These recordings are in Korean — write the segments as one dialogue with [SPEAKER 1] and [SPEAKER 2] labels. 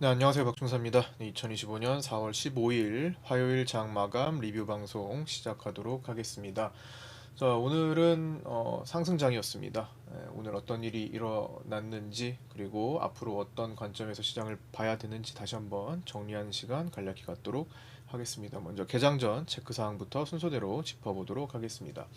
[SPEAKER 1] 네, 안녕하세요. 박준사입니다. 2025년 4월 15일 화요일 장 마감 리뷰 방송 시작하도록 하겠습니다. 자, 오늘은 상승장이었습니다. 오늘 어떤 일이 일어났는지 그리고 앞으로 어떤 관점에서 시장을 봐야 되는지 다시 한번 정리하는 시간 간략히 갖도록 하겠습니다. 먼저 개장 전 체크사항부터 순서대로 짚어보도록 하겠습니다.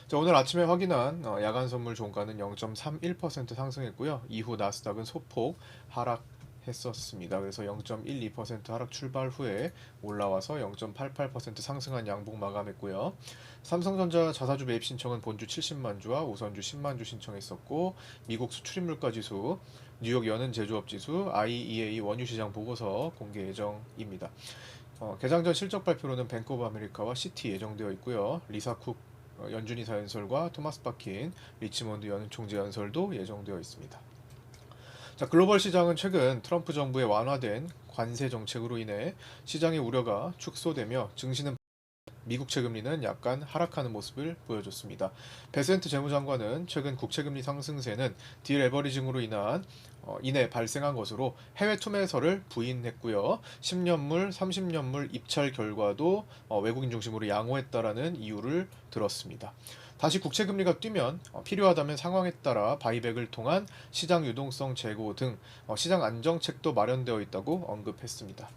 [SPEAKER 1] 자, 오늘 아침에 확인한 야간 선물 종가는 0.31% 상승했고요. 이후 나스닥은 소폭 하락했었습니다. 그래서 0.12% 하락 출발 후에 올라와서 0.88% 상승한 양봉 마감했고요. 삼성전자 자사주 매입 신청은 본주 70만 주와 우선주 10만 주 신청했었고, 미국 수출입물가 지수, 뉴욕 여는 제조업 지수, IEA 원유 시장 보고서 공개 예정입니다. 개장 전 실적 발표로는 뱅크 오브 아메리카와 시티 예정되어 있고요. 리사 쿡 연준이사 연설과 토마스 바킨 리치몬드 연 총재 연설도 예정되어 있습니다. 자, 글로벌 시장은 최근 트럼프 정부의 완화된 관세 정책으로 인해 시장의 우려가 축소되며 증시는 미국 채금리는 약간 하락하는 모습을 보여줬습니다. 베센트 재무장관은 최근 국채금리 상승세는 딜레버리징으로 인해 발생한 것으로 해외 투매설을 부인했고요. 10년물, 30년물 입찰 결과도 외국인 중심으로 양호했다라는 이유를 들었습니다. 다시 국채금리가 뛰면 필요하다면 상황에 따라 바이백을 통한 시장 유동성 제고 등 시장 안정책도 마련되어 있다고 언급했습니다.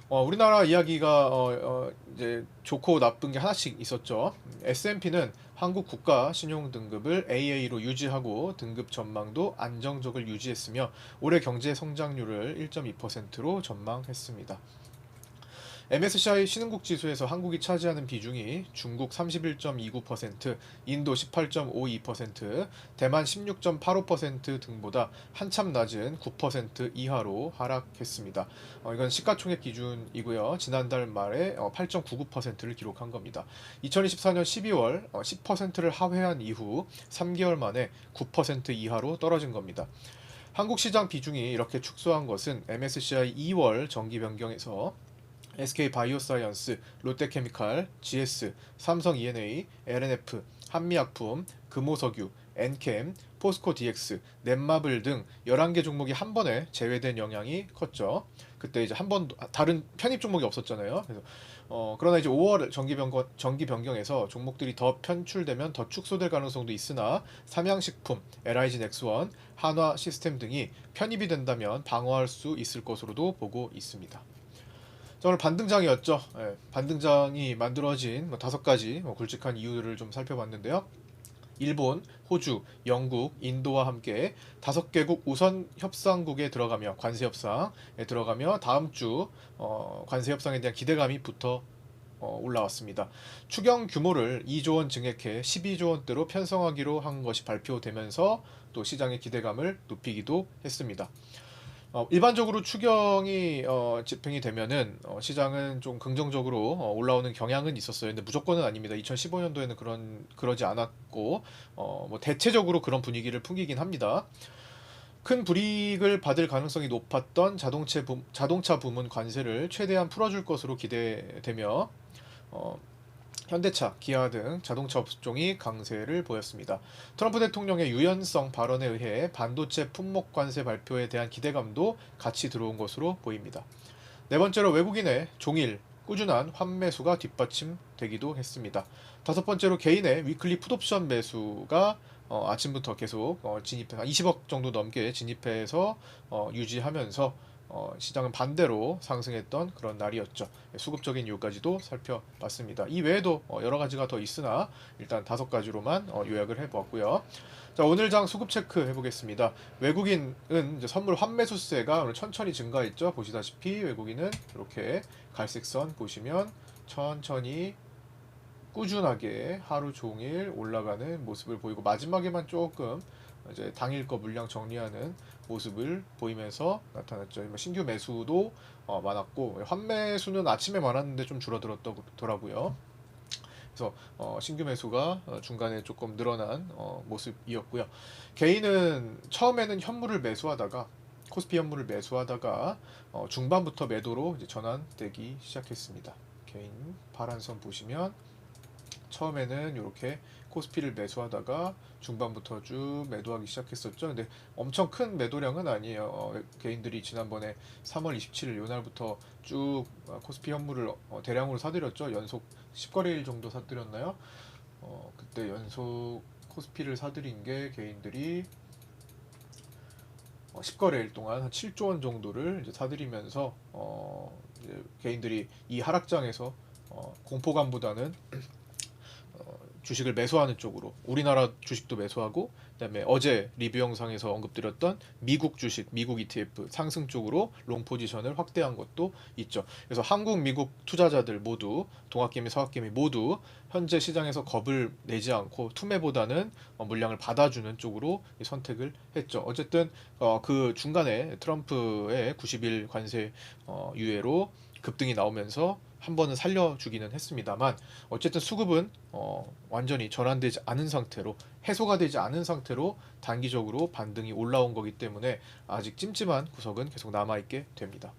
[SPEAKER 1] 우리나라 이야기가 이제 좋고 나쁜 게 하나씩 있었죠. S&P는 한국 국가 신용 등급을 AA로 유지하고 등급 전망도 안정적을 유지했으며 올해 경제 성장률을 1.2%로 전망했습니다. MSCI 신흥국 지수에서 한국이 차지하는 비중이 중국 31.29%, 인도 18.52%, 대만 16.85% 등보다 한참 낮은 9% 이하로 하락했습니다. 이건 시가총액 기준이고요. 지난달 말에 8.99%를 기록한 겁니다. 2024년 12월 10%를 하회한 이후 3개월 만에 9% 이하로 떨어진 겁니다. 한국 시장 비중이 이렇게 축소한 것은 MSCI 2월 정기 변경에서 SK바이오사이언스, 롯데케미칼, GS, 삼성 E&A, LNF, 한미약품, 금호석유, 엔캠, 포스코DX, 넷마블 등 11개 종목이 한 번에 제외된 영향이 컸죠. 그때 이제 한 번 다른 편입 종목이 없었잖아요. 그래서 그러나 이제 5월 정기 변경에서 종목들이 더 편출되면 더 축소될 가능성도 있으나 삼양식품, LIG 넥스원, 한화 시스템 등이 편입이 된다면 방어할 수 있을 것으로도 보고 있습니다. 자, 오늘 반등장이었죠. 예, 반등장이 만들어진 5가지 굵직한 이유를 좀 살펴봤는데요. 일본, 호주, 영국, 인도와 함께 5개국 우선 협상국에 들어가며 관세 협상에 들어가며 다음 주 관세 협상에 대한 기대감이 붙어 올라왔습니다. 추경 규모를 2조 원 증액해 12조 원대로 편성하기로 한 것이 발표되면서 또 시장의 기대감을 높이기도 했습니다. 일반적으로 추경이 집행이 되면은 시장은 좀 긍정적으로 올라오는 경향은 있었어요. 근데 무조건은 아닙니다. 2015년도에는 그러지 않았고 뭐 대체적으로 그런 분위기를 풍기긴 합니다. 큰 불이익을 받을 가능성이 높았던 자동차 부문 관세를 최대한 풀어줄 것으로 기대되며 어, 현대차, 기아 등 자동차 업종이 강세를 보였습니다. 트럼프 대통령의 유연성 발언에 의해 반도체 품목 관세 발표에 대한 기대감도 같이 들어온 것으로 보입니다. 네 번째로 외국인의 종일 꾸준한 환매수가 뒷받침되기도 했습니다. 다섯 번째로 개인의 위클리 풋옵션 매수가 아침부터 계속 진입해 20억 정도 넘게 진입해서 유지하면서 시장은 반대로 상승했던 그런 날이었죠. 수급적인 이유까지도 살펴봤습니다. 이 외에도 여러 가지가 더 있으나 일단 5가지로만 요약을 해보았고요. 자, 오늘 장 수급 체크 해보겠습니다. 외국인은 이제 선물 환매수세가 오늘 천천히 증가했죠. 보시다시피 외국인은 이렇게 갈색선 보시면 천천히 꾸준하게 하루 종일 올라가는 모습을 보이고 마지막에만 조금 이제 당일 거 물량 정리하는 모습을 보이면서 나타났죠. 뭐 신규 매수도 많았고 환매수는 아침에 많았는데 좀 줄어들었더라고요. 그래서 신규 매수가 중간에 조금 늘어난 모습이었고요. 개인은 처음에는 현물을 매수하다가 코스피 현물을 매수하다가 중반부터 매도로 이제 전환되기 시작했습니다. 개인 파란선 보시면 처음에는 이렇게 코스피를 매수하다가 중반부터 쭉 매도하기 시작했었죠. 근데 엄청 큰 매도량은 아니에요. 개인들이 지난번에 3월 27일 요날부터 쭉 코스피 현물을 대량으로 사들였죠. 연속 10거래일 정도 사들였나요? 그때 연속 코스피를 사들인 게 개인들이 10거래일 동안 한 7조 원 정도를 이제 사들이면서 이제 개인들이 이 하락장에서 공포감보다는 주식을 매수하는 쪽으로 우리나라 주식도 매수하고 그다음에 어제 리뷰 영상에서 언급드렸던 미국 주식, 미국 ETF 상승 쪽으로 롱 포지션을 확대한 것도 있죠. 그래서 한국, 미국 투자자들 모두 동학개미, 서학개미 모두 현재 시장에서 겁을 내지 않고 투매보다는 물량을 받아주는 쪽으로 선택을 했죠. 어쨌든 그 중간에 트럼프의 90일 관세 유예로 급등이 나오면서 한 번은 살려주기는 했습니다만 어쨌든 수급은 완전히 전환되지 않은 상태로 해소가 되지 않은 상태로 단기적으로 반등이 올라온 거기 때문에 아직 찜찜한 구석은 계속 남아있게 됩니다.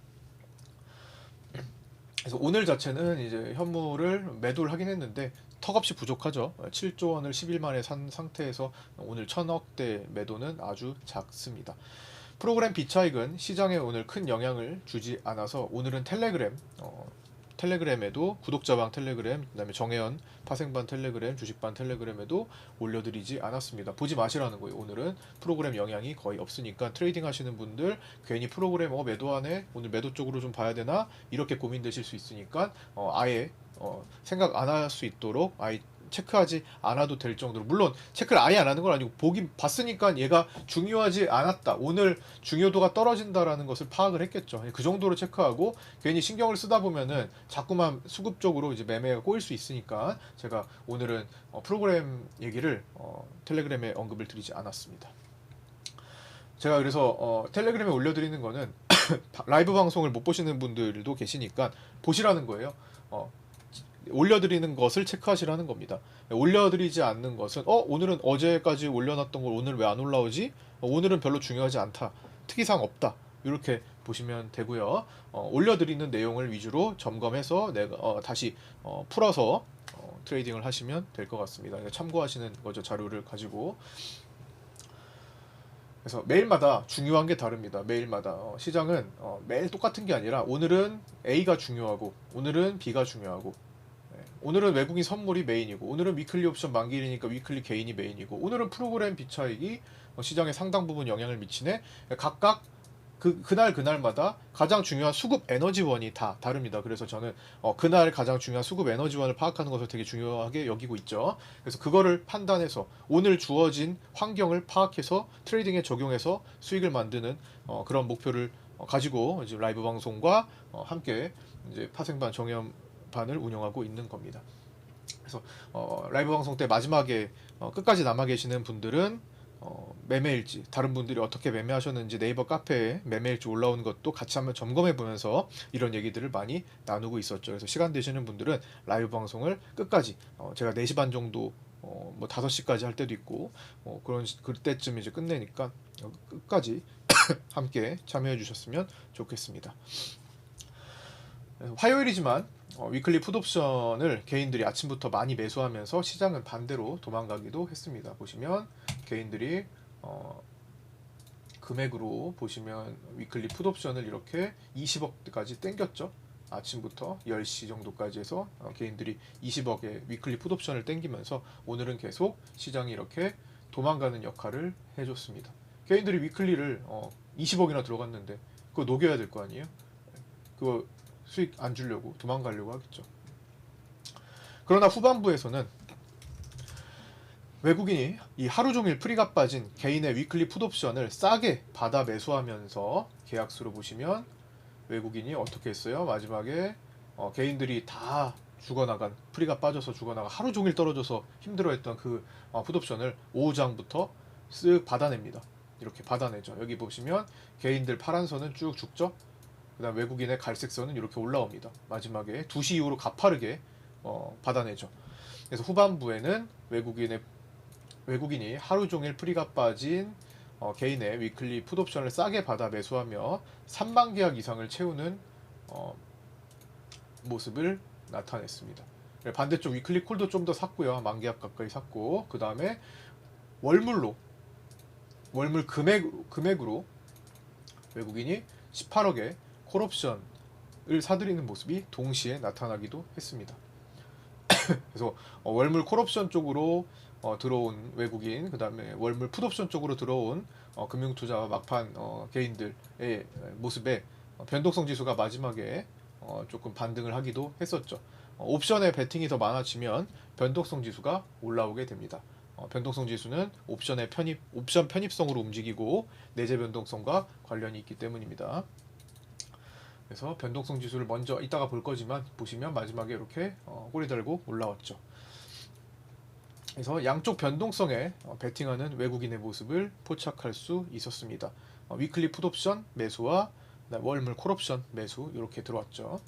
[SPEAKER 1] 그래서 오늘 자체는 이제 현물을 매도를 하긴 했는데 턱없이 부족하죠. 7조 원을 10일 만에 산 상태에서 오늘 1000억대 매도는 아주 작습니다. 프로그램 비차익은 시장에 오늘 큰 영향을 주지 않아서 오늘은 텔레그램에도 구독자방 텔레그램, 그다음에 정혜연 파생반 텔레그램, 주식반 텔레그램에도 올려드리지 않았습니다. 보지 마시라는 거예요. 오늘은 프로그램 영향이 거의 없으니까 트레이딩 하시는 분들 괜히 프로그램 매도하네, 오늘 매도 쪽으로 좀 봐야 되나 이렇게 고민되실 수 있으니까 아예 생각 안 할 수 있도록 아예 체크하지 않아도 될 정도로, 물론 체크를 아예 안 하는 건 아니고 보긴 봤으니까 얘가 중요하지 않았다, 오늘 중요도가 떨어진다라는 것을 파악을 했겠죠. 그 정도로 체크하고 괜히 신경을 쓰다 보면은 자꾸만 수급적으로 이제 매매가 꼬일 수 있으니까 제가 오늘은 프로그램 얘기를 텔레그램에 언급을 드리지 않았습니다. 제가 그래서 텔레그램에 올려드리는 거는 라이브 방송을 못 보시는 분들도 계시니까 보시라는 거예요. 올려드리는 것을 체크하시라는 겁니다. 올려드리지 않는 것은 오늘은 어제까지 올려놨던 걸 오늘 왜 안 올라오지? 오늘은 별로 중요하지 않다, 특이사항 없다, 이렇게 보시면 되고요. 올려드리는 내용을 위주로 점검해서 내가 다시 풀어서 트레이딩을 하시면 될 것 같습니다. 참고하시는 거죠, 자료를 가지고. 그래서 매일마다 중요한 게 다릅니다. 매일마다 시장은 매일 똑같은 게 아니라 오늘은 A가 중요하고 오늘은 B가 중요하고, 오늘은 외국인 선물이 메인이고 오늘은 위클리 옵션 만기일이니까 위클리 개인이 메인이고 오늘은 프로그램 비차익이 시장에 상당 부분 영향을 미치네. 각각 그날마다 가장 중요한 수급 에너지원이 다 다릅니다. 그래서 저는 그날 가장 중요한 수급 에너지원을 파악하는 것을 되게 중요하게 여기고 있죠. 그래서 그거를 판단해서 오늘 주어진 환경을 파악해서 트레이딩에 적용해서 수익을 만드는 그런 목표를 가지고 이제 라이브 방송과 함께 이제 파생반 정연반을 운영하고 있는 겁니다. 그래서 라이브 방송 때 마지막에 끝까지 남아 계시는 분들은 매매일지, 다른 분들이 어떻게 매매하셨는지 네이버 카페에 매매일지 올라오는 것도 같이 한번 점검해 보면서 이런 얘기들을 많이 나누고 있었죠. 그래서 시간 되시는 분들은 라이브 방송을 끝까지 제가 4시 반 정도 뭐 5시까지 할 때도 있고 그때쯤 이제 끝내니까 끝까지 함께 참여해 주셨으면 좋겠습니다. 화요일이지만 위클리 풋옵션을 개인들이 아침부터 많이 매수하면서 시장은 반대로 도망가기도 했습니다. 보시면 개인들이 금액으로 보시면 위클리 풋옵션을 이렇게 20억까지 땡겼죠. 아침부터 10시 정도까지 해서 개인들이 20억의 위클리 풋옵션을 땡기면서 오늘은 계속 시장이 이렇게 도망가는 역할을 해줬습니다. 개인들이 위클리를 20억이나 들어갔는데 그거 녹여야 될 거 아니에요? 그거 수익 안 주려고 도망가려고 하겠죠. 그러나 후반부에서는 외국인이 이 하루 종일 프리가 빠진 개인의 위클리 풋옵션을 싸게 받아 매수하면서 계약수로 보시면 외국인이 어떻게 했어요? 마지막에 개인들이 다 죽어나간, 프리가 빠져서 죽어나간, 하루 종일 떨어져서 힘들어했던 그 풋옵션을 5장부터 쓱 받아냅니다. 이렇게 받아내죠. 여기 보시면 개인들 파란 선은 쭉 죽죠. 그 다음 외국인의 갈색 선은 이렇게 올라옵니다. 마지막에 2시 이후로 가파르게 받아내죠. 그래서 후반부에는 외국인이 하루 종일 프리가 빠진 개인의 위클리 풋옵션을 싸게 받아 매수하며 3만 계약 이상을 채우는 모습을 나타냈습니다. 반대쪽 위클리 콜도 좀 더 샀고요. 만기약 가까이 샀고, 그 다음에 월물로, 월물 금액으로 외국인이 18억의 콜옵션을 사들이는 모습이 동시에 나타나기도 했습니다. 그래서 월물 콜옵션 쪽으로 들어온 외국인, 그 다음에 월물 풋옵션 쪽으로 들어온 금융투자와 막판 개인들의 모습에 변동성 지수가 마지막에 조금 반등을 하기도 했었죠. 옵션에 베팅이 더 많아지면 변동성 지수가 올라오게 됩니다. 변동성 지수는 옵션 편입성으로 움직이고 내재 변동성과 관련이 있기 때문입니다. 그래서 변동성 지수를 먼저 이따가 볼 거지만 보시면 마지막에 이렇게 꼬리 달고 올라왔죠. 그래서 양쪽 변동성에 베팅하는 외국인의 모습을 포착할 수 있었습니다. 위클리 풋옵션 매수와 월물 콜옵션 매수 이렇게 들어왔죠.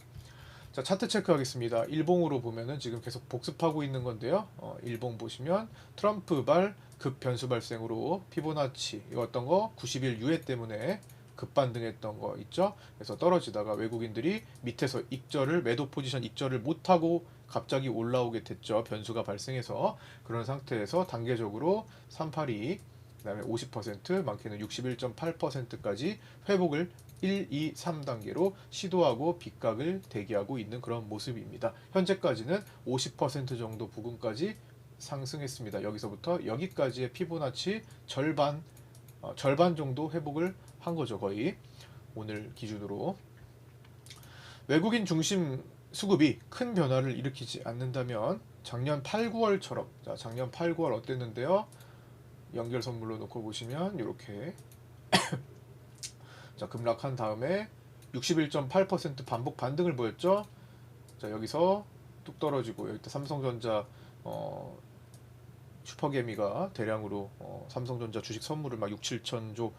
[SPEAKER 1] 자, 차트 체크하겠습니다. 일봉으로 보면은 지금 계속 복습하고 있는 건데요. 일봉 보시면 트럼프발 급 변수 발생으로 피보나치 이거 어떤 거 90일 유예 때문에 급반등했던 거 있죠. 그래서 떨어지다가 외국인들이 밑에서 매도 포지션 익절을 못하고 갑자기 올라오게 됐죠. 변수가 발생해서 그런 상태에서 단계적으로 382, 그다음에 50%, 많게는 61.8%까지 회복을 1, 2, 3단계로 시도하고 빗각을 대기하고 있는 그런 모습입니다. 현재까지는 50% 정도 부근까지 상승했습니다. 여기서부터 여기까지의 피보나치 절반 정도 회복을 한 거죠. 거의 오늘 기준으로. 외국인 중심 수급이 큰 변화를 일으키지 않는다면 작년 8, 9월처럼, 자, 작년 8, 9월 어땠는데요? 연결 선물로 놓고 보시면 이렇게 자, 급락한 다음에 61.8% 반복 반등을 보였죠. 자, 여기서 뚝 떨어지고 여기 삼성전자 슈퍼개미가 대량으로 삼성전자 주식 선물을 막 6, 7천조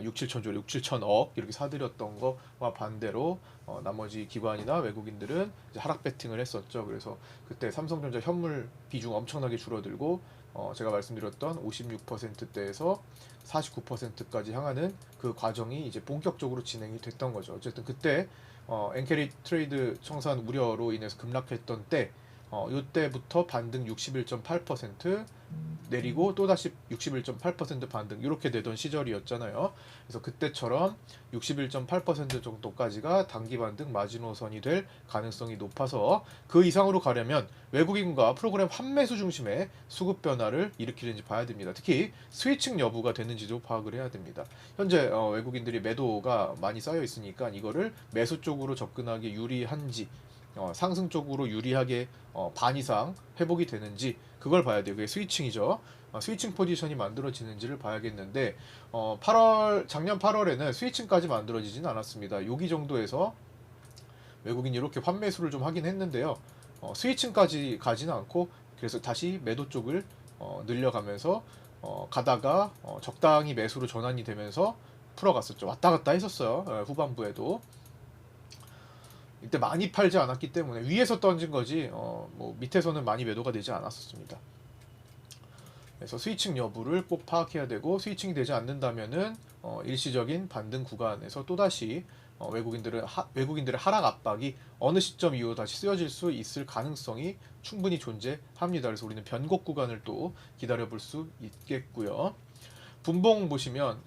[SPEAKER 1] 6, 7천억 이렇게 사들였던 거와 반대로 나머지 기관이나 외국인들은 이제 하락 배팅을 했었죠. 그래서 그때 삼성전자 현물 비중 엄청나게 줄어들고 제가 말씀드렸던 56%대에서 49%까지 향하는 그 과정이 이제 본격적으로 진행이 됐던 거죠. 어쨌든 그때 엔캐리 트레이드 청산 우려로 인해서 급락했던 때 이때부터 반등 61.8% 내리고 또다시 61.8% 반등 이렇게 되던 시절이었잖아요. 그래서 그때처럼 61.8% 정도까지가 단기 반등 마지노선이 될 가능성이 높아서 그 이상으로 가려면 외국인과 프로그램 환매수 중심의 수급 변화를 일으키는지 봐야 됩니다. 특히 스위칭 여부가 되는지도 파악을 해야 됩니다. 현재 외국인들이 매도가 많이 쌓여 있으니까 이거를 매수 쪽으로 접근하기 유리한지 상승 쪽으로 유리하게 반 이상 회복이 되는지 그걸 봐야 돼요. 그게 스위칭이죠. 스위칭 포지션이 만들어지는지를 봐야겠는데 작년 8월에는 스위칭까지 만들어지진 않았습니다. 여기 정도에서 외국인이 이렇게 환매수를 좀 하긴 했는데요. 스위칭까지 가지는 않고 그래서 다시 매도 쪽을 늘려가면서 가다가 적당히 매수로 전환이 되면서 풀어갔었죠. 왔다 갔다 했었어요. 후반부에도. 이때 많이 팔지 않았기 때문에 위에서 던진 거지 뭐 밑에서는 많이 매도가 되지 않았었습니다. 그래서 스위칭 여부를 꼭 파악해야 되고 스위칭이 되지 않는다면은 일시적인 반등 구간에서 또다시 외국인들의 하락 압박이 어느 시점 이후 다시 쓰여질 수 있을 가능성이 충분히 존재합니다. 그래서 우리는 변곡 구간을 또 기다려 볼 수 있겠고요. 분봉 보시면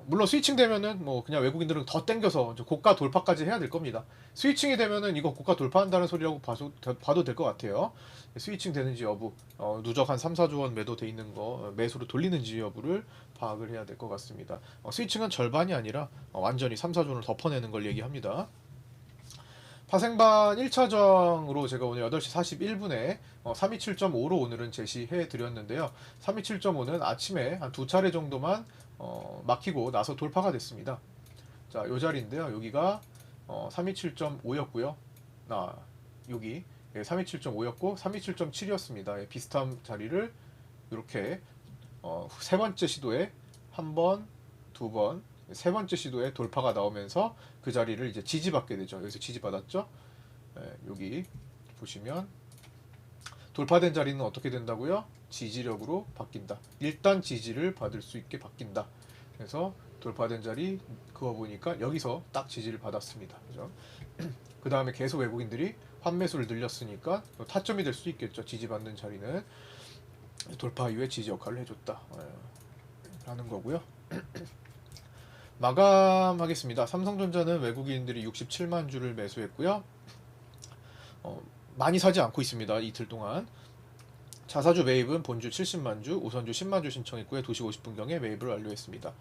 [SPEAKER 1] 물론 스위칭 되면은 뭐 그냥 외국인들은 더 땡겨서 고가 돌파까지 해야 될 겁니다. 스위칭이 되면은 이거 고가 돌파한다는 소리라고 봐도 될 것 같아요. 스위칭 되는지 여부, 누적 한 3, 4조 원 매도돼 있는 거 매수로 돌리는지 여부를 파악을 해야 될 것 같습니다. 스위칭은 절반이 아니라 완전히 3, 4조 원을 덮어내는 걸 얘기합니다. 파생반 1차정으로 제가 오늘 8시 41분에 327.5로 오늘은 제시해 드렸는데요. 327.5는 아침에 한 두 차례 정도만 막히고 나서 돌파가 됐습니다. 자, 요 자리인데요. 여기가 327.5였고요. 여기 327.5였고 327.7이었습니다. 비슷한 자리를 이렇게 세 번째 시도에 한 번, 두 번, 세 번째 시도에 돌파가 나오면서 그 자리를 이제 지지받게 되죠. 여기서 지지받았죠. 여기 보시면 돌파된 자리는 어떻게 된다고요? 지지력으로 바뀐다. 일단 지지를 받을 수 있게 바뀐다. 그래서 돌파된 자리 그거 보니까 여기서 딱 지지를 받았습니다. 그죠? 그 다음에 계속 외국인들이 환매수를 늘렸으니까 타점이 될 수 있겠죠. 지지받는 자리는 돌파 이후에 지지 역할을 해줬다 라는 거고요. 마감하겠습니다. 삼성전자는 외국인들이 67만 주를 매수했고요. 많이 사지 않고 있습니다. 이틀 동안. 자사주 매입은 본주 70만 주, 우선주 10만 주 신청했고요. 2시 50분경에 매입을 완료했습니다.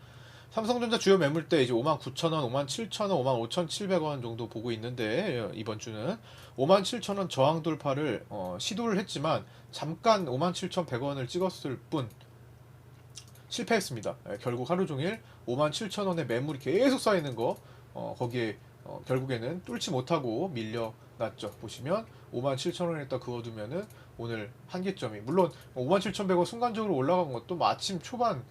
[SPEAKER 1] 삼성전자 주요 매물대 이제 59,000원, 57,000원, 55,700원 정도 보고 있는데 이번 주는 57,000원 저항 돌파를 시도를 했지만 잠깐 57,100원을 찍었을 뿐 실패했습니다. 결국 하루 종일 57,000원의 매물이 계속 쌓이는 거 거기에 결국에는 뚫지 못하고 밀려났죠. 보시면 57,000원에다 그어두면은 오늘 한계점이 물론 57,100원 순간적으로 올라간 것도 뭐 아침 초반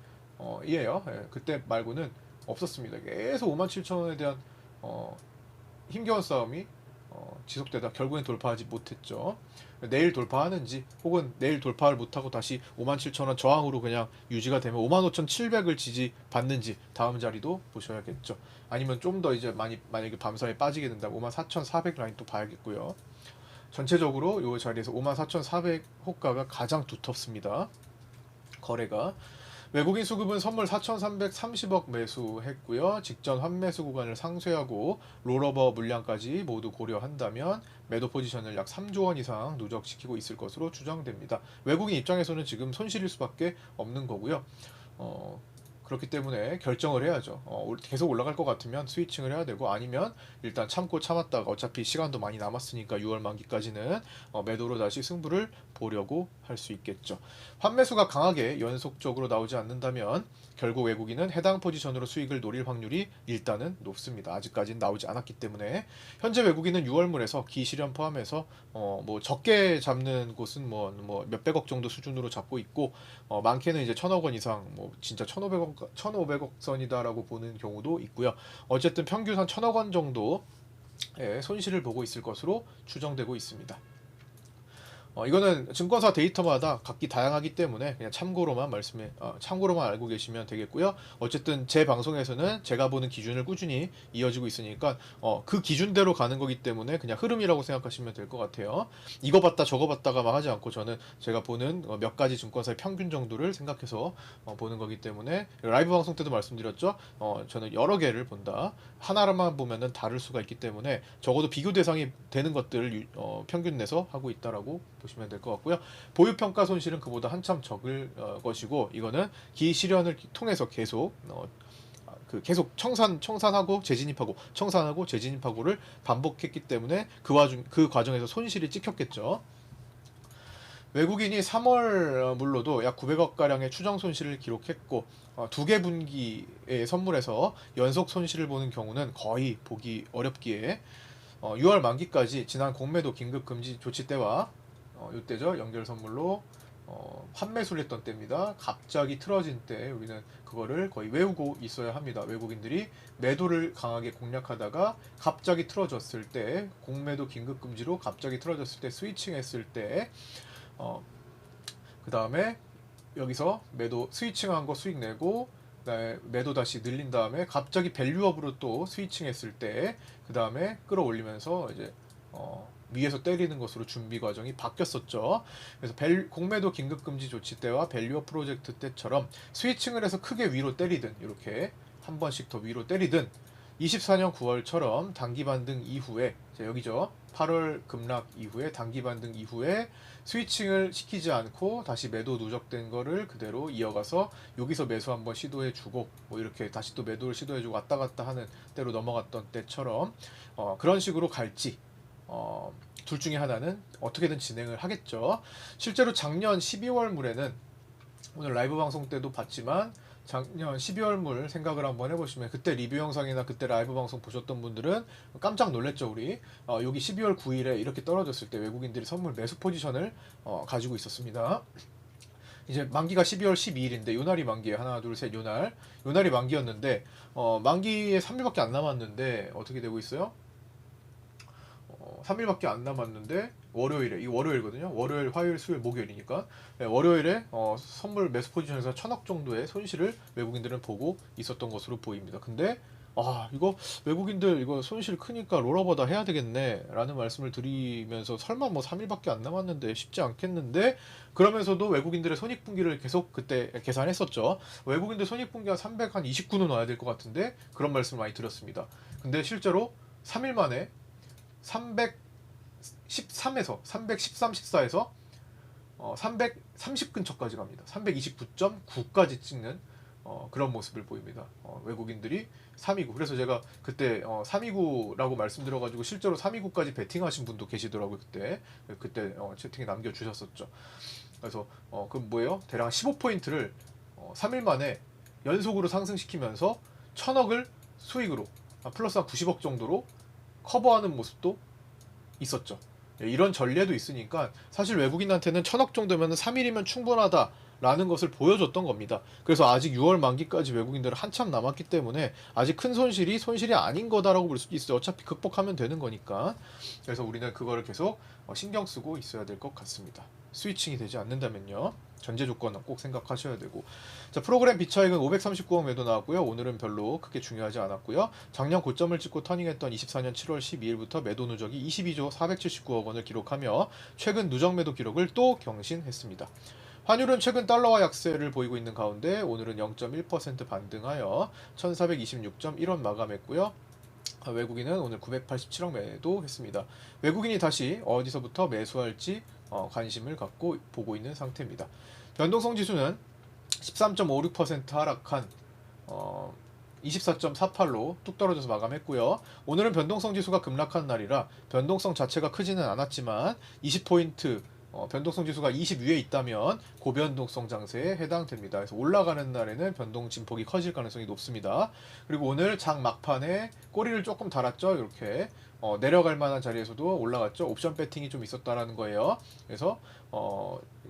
[SPEAKER 1] 이에요. 그때 말고는 없었습니다. 계속 57,000원에 대한 힘겨운 싸움이 지속되다 결국엔 돌파하지 못했죠. 내일 돌파하는지 혹은 내일 돌파를 못하고 다시 57,000원 저항으로 그냥 유지가 되면 55,700을 지지받는지 다음 자리도 보셔야겠죠. 아니면 좀 더 이제 만약에 밤사이에 빠지게 된다면 54,400 라인 또 봐야겠고요. 전체적으로 이 자리에서 54,400 호가가 가장 두텁습니다. 거래가. 외국인 수급은 선물 4,330억 매수했고요. 직전 환매수 구간을 상쇄하고 롤오버 물량까지 모두 고려한다면 매도 포지션을 약 3조 원 이상 누적시키고 있을 것으로 추정됩니다. 외국인 입장에서는 지금 손실일 수밖에 없는 거고요. 그렇기 때문에 결정을 해야죠. 계속 올라갈 것 같으면 스위칭을 해야 되고 아니면 일단 참고 참았다가 어차피 시간도 많이 남았으니까 6월 만기까지는 매도로 다시 승부를 보려고 할 수 있겠죠. 환매수가 강하게 연속적으로 나오지 않는다면 결국 외국인은 해당 포지션으로 수익을 노릴 확률이 일단은 높습니다. 아직까지는 나오지 않았기 때문에 현재 외국인은 6월물에서 기실현 포함해서 뭐 적게 잡는 곳은 뭐 몇백억 정도 수준으로 잡고 있고 많게는 이제 1,000억 원 이상 뭐 진짜 1,500억 선이다라고 보는 경우도 있고요. 어쨌든 평균 한 1,000억 원 정도의 손실을 보고 있을 것으로 추정되고 있습니다. 이거는 증권사 데이터마다 각기 다양하기 때문에 그냥 참고로만 참고로만 알고 계시면 되겠고요. 어쨌든 제 방송에서는 제가 보는 기준을 꾸준히 이어지고 있으니까 그 기준대로 가는 거기 때문에 그냥 흐름이라고 생각하시면 될 것 같아요. 이거 봤다 저거 봤다가 막 하지 않고 저는 제가 보는 몇 가지 증권사의 평균 정도를 생각해서 보는 거기 때문에 라이브 방송 때도 말씀드렸죠. 저는 여러 개를 본다. 하나만 보면은 다를 수가 있기 때문에 적어도 비교 대상이 되는 것들을 평균 내서 하고 있다라고 보시면 될 것 같고요. 보유평가 손실은 그보다 한참 적을 것이고 이거는 기실현을 통해서 계속 계속 청산하고 재진입하고 청산하고 재진입하고를 반복했기 때문에 그 과정에서 손실이 찍혔겠죠. 외국인이 3월 물로도 약 900억 가량의 추정 손실을 기록했고 두 개 분기의 선물에서 연속 손실을 보는 경우는 거의 보기 어렵기에 6월 만기까지 지난 공매도 긴급 금지 조치 때와 이때죠. 연결 선물로 환매수를 했던 때입니다. 갑자기 틀어진 때 우리는 그거를 거의 외우고 있어야 합니다. 외국인들이 매도를 강하게 공략하다가 갑자기 틀어졌을 때 공매도 긴급 금지로 갑자기 틀어졌을 때 스위칭 했을 때 그 다음에 여기서 매도 스위칭한 거 수익 내고 그다음에 매도 다시 늘린 다음에 갑자기 밸류업으로 또 스위칭 했을 때 그 다음에 끌어올리면서 이제 위에서 때리는 것으로 준비 과정이 바뀌었었죠. 그래서 공매도 긴급금지 조치 때와 밸류업 프로젝트 때처럼 스위칭을 해서 크게 위로 때리든 이렇게 한 번씩 더 위로 때리든 24년 9월처럼 단기 반등 이후에 여기죠. 8월 급락 이후에 단기 반등 이후에 스위칭을 시키지 않고 다시 매도 누적된 거를 그대로 이어가서 여기서 매수 한번 시도해주고 뭐 이렇게 다시 또 매도를 시도해주고 왔다 갔다 하는 때로 넘어갔던 때처럼 그런 식으로 갈지 둘 중에 하나는 어떻게든 진행을 하겠죠. 실제로 작년 12월 물에는 오늘 라이브 방송 때도 봤지만 작년 12월 물 생각을 한번 해보시면 그때 리뷰 영상이나 그때 라이브 방송 보셨던 분들은 깜짝 놀랐죠. 우리 여기 12월 9일에 이렇게 떨어졌을 때 외국인들이 선물 매수 포지션을 가지고 있었습니다. 이제 만기가 12월 12일인데 요날이 만기에 하나 둘 셋 요날이 만기였는데 만기에 3일밖에 안 남았는데 어떻게 되고 있어요? 3일밖에 안 남았는데 월요일에 이 월요일거든요. 월요일, 화요일, 수요일, 목요일이니까 월요일에 선물 매수 포지션에서 1,000억 정도의 손실을 외국인들은 보고 있었던 것으로 보입니다. 근데 이거 외국인들 이거 손실 크니까 롤오버 다 해야 되겠네라는 말씀을 드리면서 설마 뭐 3일밖에 안 남았는데 쉽지 않겠는데 그러면서도 외국인들의 손익분기를 계속 그때 계산했었죠. 외국인들 손익분기 한 329는 와야 될 것 같은데 그런 말씀을 많이 드렸습니다. 근데 실제로 3일 만에 313에서 313, 14에서 330 근처까지 갑니다. 329.9까지 찍는 그런 모습을 보입니다. 외국인들이 329. 그래서 제가 그때 329라고 말씀드려가지고 실제로 329까지 베팅하신 분도 계시더라고요. 그때 채팅에 남겨주셨었죠. 그래서 그 뭐예요? 대략 15포인트를 3일 만에 연속으로 상승시키면서 1000억을 수익으로 플러스 한 90억 정도로 커버하는 모습도 있었죠. 이런 전례도 있으니까 사실 외국인한테는 1000억 정도면 3일이면 충분하다라는 것을 보여줬던 겁니다. 그래서 아직 6월 만기까지 외국인들은 한참 남았기 때문에 아직 큰 손실이 아닌 거다라고 볼 수도 있어요. 어차피 극복하면 되는 거니까. 그래서 우리는 그거를 계속 신경 쓰고 있어야 될 것 같습니다. 스위칭이 되지 않는다면요. 전제 조건은 꼭 생각하셔야 되고. 자, 프로그램 비차익은 539억 매도 나왔고요. 오늘은 별로 크게 중요하지 않았고요. 작년 고점을 찍고 터닝했던 24년 7월 12일부터 매도 누적이 22조 479억 원을 기록하며 최근 누적 매도 기록을 또 경신했습니다. 환율은 최근 달러화 약세를 보이고 있는 가운데 오늘은 0.1% 반등하여 1426.1원 마감했고요. 외국인은 오늘 987억 매도했습니다. 외국인이 다시 어디서부터 매수할지 관심을 갖고 보고 있는 상태입니다. 변동성 지수는 13.56% 하락한 24.48로 뚝 떨어져서 마감했고요. 오늘은 변동성 지수가 급락한 날이라 변동성 자체가 크지는 않았지만 20포인트 변동성 지수가 20 위에 있다면 고변동성 장세에 해당됩니다. 그래서 올라가는 날에는 변동 진폭이 커질 가능성이 높습니다. 그리고 오늘 장 막판에 꼬리를 조금 달았죠. 이렇게 내려갈 만한 자리에서도 올라갔죠. 옵션 배팅이 좀 있었다라는 거예요. 그래서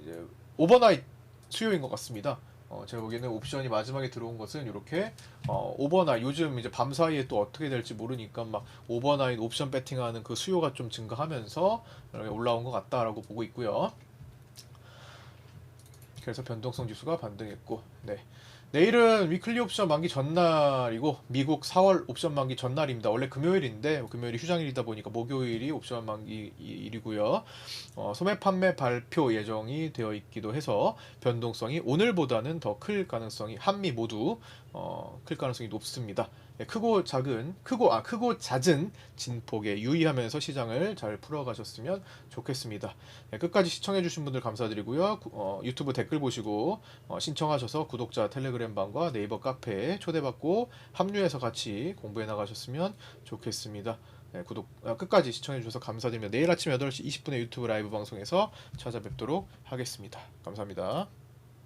[SPEAKER 1] 이제 오버나잇 수요인 것 같습니다. 제가 보기에는 옵션이 마지막에 들어온 것은 이렇게 오버나잇 요즘 이제 밤 사이에 또 어떻게 될지 모르니까 막 오버나잇 옵션 배팅하는 그 수요가 좀 증가하면서 올라온 것 같다라고 보고 있고요. 그래서 변동성 지수가 반등했고, 네. 내일은 위클리 옵션 만기 전날이고 미국 4월 옵션 만기 전날입니다. 원래 금요일인데 금요일이 휴장일이다 보니까 목요일이 옵션 만기 일이고요. 소매 판매 발표 예정이 되어 있기도 해서 변동성이 오늘보다는 더 클 가능성이 한미 모두 클 가능성이 높습니다. 네, 크고 잦은 진폭에 유의하면서 시장을 잘 풀어가셨으면 좋겠습니다. 네, 끝까지 시청해주신 분들 감사드리고요. 유튜브 댓글 보시고 신청하셔서 구독자 텔레그램 방과 네이버 카페에 초대받고 합류해서 같이 공부해 나가셨으면 좋겠습니다. 네, 끝까지 시청해주셔서 감사드립니다. 내일 아침 8시 20분에 유튜브 라이브 방송에서 찾아뵙도록 하겠습니다. 감사합니다.